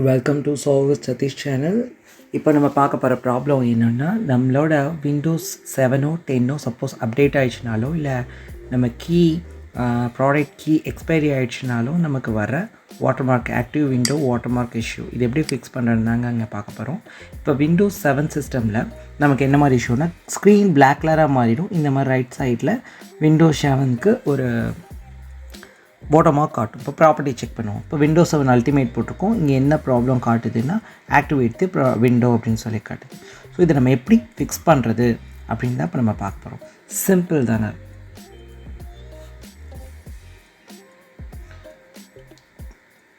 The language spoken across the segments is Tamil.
Welcome to solve with Sathish channel. இப்போ நம்ம பார்க்க போகிற ப்ராப்ளம் என்னென்னா, நம்மளோட விண்டோஸ் 7ஓ 10ஓ சப்போஸ் அப்டேட் ஆகிடுச்சினாலோ இல்லை நம்ம ப்ராடக்ட் கீ எக்ஸ்பைரி ஆகிடுச்சினாலும் நமக்கு வர watermark active window watermark issue இது எப்படி ஃபிக்ஸ் பண்ணுறதுனாங்க அங்கே பார்க்க போகிறோம். இப்போ விண்டோஸ் 7 சிஸ்டமில் நமக்கு என்ன மாதிரி இஷ்யூனா, ஸ்க்ரீன் பிளாக் கலராக மாறிடும். இந்த மாதிரி ரைட் சைடில் விண்டோஸ் 7க்கு ஒரு வாட்டர்மார்க் காட்டும். இப்போ ப்ராப்பர்ட்டி செக் பண்ணுவோம். இப்போ விண்டோஸ் 7 அல்டிமேட் போட்டிருக்கோம். இங்கே என்ன ப்ராப்ளம் காட்டுதுன்னா, ஆக்டிவேட் தி விண்டோ அப்படின்னு சொல்லி காட்டுது. ஸோ இதை நம்ம எப்படி ஃபிக்ஸ் பண்ணுறது அப்படின்னு தான் இப்போ நம்ம பார்க்க போகிறோம். சிம்பிள் தானே.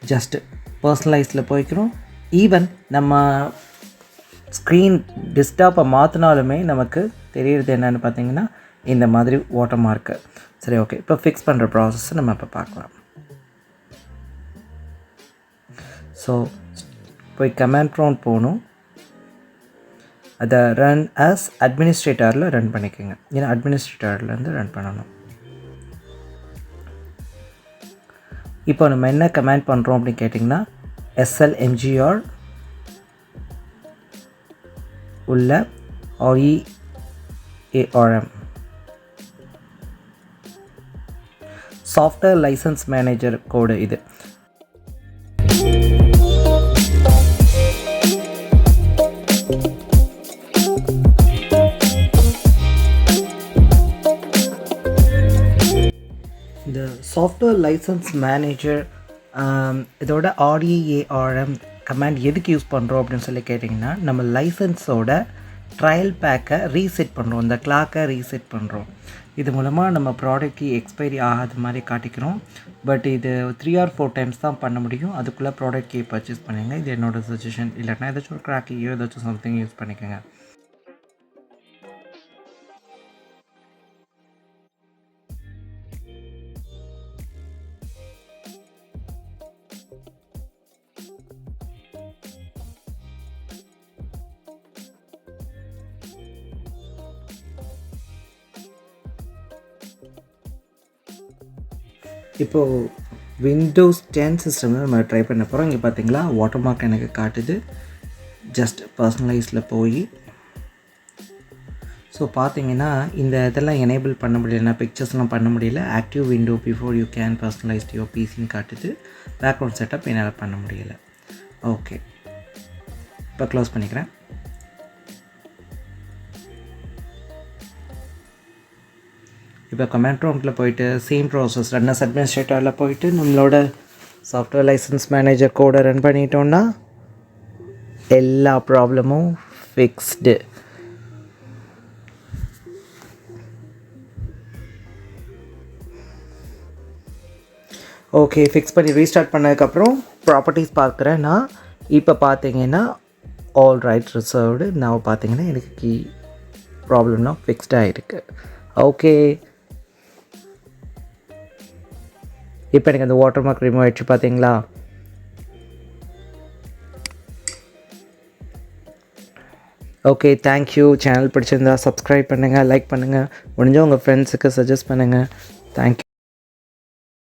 ஜஸ்ட்டு பர்சனலைஸில் போய்க்கிறோம். ஈவன் நம்ம ஸ்க்ரீன் டெஸ்க்டாப்பை மாற்றினாலுமே நமக்கு தெரியறது என்னென்னு பார்த்தீங்கன்னா இந்த மாதிரி வாட்டர்மார்க்கு. சரி, ஓகே. இப்போ ஃபிக்ஸ் பண்ணுற ப்ராசஸ்ஸை நம்ம இப்போ பார்க்கலாம். ஸோ போய் கமாண்ட் ப்ராம்ப்ட் போகணும். அதை ரன் ஆஸ் அட்மினிஸ்ட்ரேட்டரில் ரன் பண்ணிக்கோங்க. ஏன்னா அட்மினிஸ்ட்ரேட்டர்லேருந்து ரன் பண்ணணும். இப்போ நம்ம என்ன கமாண்ட் பண்ணுறோம் அப்படின்னு கேட்டிங்கன்னா, slmgr உள்ள rearm சாஃப்ட்வேர் லைசன்ஸ் மேனேஜர் கோடு இது. இந்த சாஃப்ட்வேர் லைசன்ஸ் மேனேஜர் இதோட rearm கமாண்ட் எதுக்கு யூஸ் பண்ணுறோம் அப்படின்னு சொல்லி கேட்டிங்கன்னா, நம்ம லைசன்ஸோட ட்ரையல் பேக்கை ரீசெட் பண்ணுறோம், இந்த கிளாக்கை ரீசெட் பண்ணுறோம். இது மூலமாக நம்ம ப்ராடக்ட் எக்ஸ்பைரி ஆகாத மாதிரி காட்டிக்கிறோம். பட் இது 3 or 4 டைம்ஸ் தான் பண்ண முடியும். அதுக்குள்ளே ப்ராடக்ட் கீ பர்ச்சேஸ் பண்ணுங்க. இது என்னோடய சஜஷன். இல்லைனா ஏதாச்சும் ஒரு கிராக் கீயோ ஏதாச்சும் சம்திங் யூஸ் பண்ணிக்கோங்க. இப்போது விண்டோஸ் 10 சிஸ்டமில் நம்ம ட்ரை பண்ண போகிறோம். இங்கே பார்த்தீங்களா வாட்டர்மார்க் எனக்கு காட்டுது. ஜஸ்ட் பர்சனலைஸில் போய் ஸோ பார்த்தீங்கன்னா இந்த இதெல்லாம் எனேபிள் பண்ண முடியல, பிக்சர்ஸ்லாம் பண்ண முடியல. Active window before you can personalize your பிசின்னு காட்டுது. பேக்ரவுண்ட் செட்டப் என்னால் பண்ண முடியல. ஓகே, இப்போ க்ளோஸ் பண்ணிக்கிறேன். இப்போ கமாண்ட் ப்ராம்ப்ட்டில் போயிட்டு சேம் ப்ராசஸ் ரன் அஸ் அட்மினிஸ்ட்ரேட்டரில் போயிட்டு நம்மளோட சாஃப்ட்வேர் லைசன்ஸ் மேனேஜர் கோடை ரன் பண்ணிட்டோன்னா எல்லா ப்ராப்ளமும் ஃபிக்ஸ்டு. ஓகே, ஃபிக்ஸ் பண்ணி ரீஸ்டார்ட் பண்ணதுக்கப்புறம் ப்ராப்பர்ட்டிஸ் பார்க்குறேன் நான். இப்போ பார்த்தீங்கன்னா ஆல் ரைட் ரிசர்வ்டு. நான் பார்த்தீங்கன்னா எனக்கு ப்ராப்ளம்னா ஃபிக்ஸ்டாக இருக்குது. ஓகே, இப்போ எனக்கு அந்த வாட்டர்மார்க் ரிமூவ் ஆகிடுச்சு பார்த்தீங்களா. Okay, thank you. சேனல் பிடிச்சிருந்தா சப்ஸ்கிரைப் பண்ணுங்கள், லைக் பண்ணுங்கள், முடிஞ்சால் உங்கள் ஃப்ரெண்ட்ஸுக்கு சஜஸ்ட் பண்ணுங்கள். தேங்க்யூ.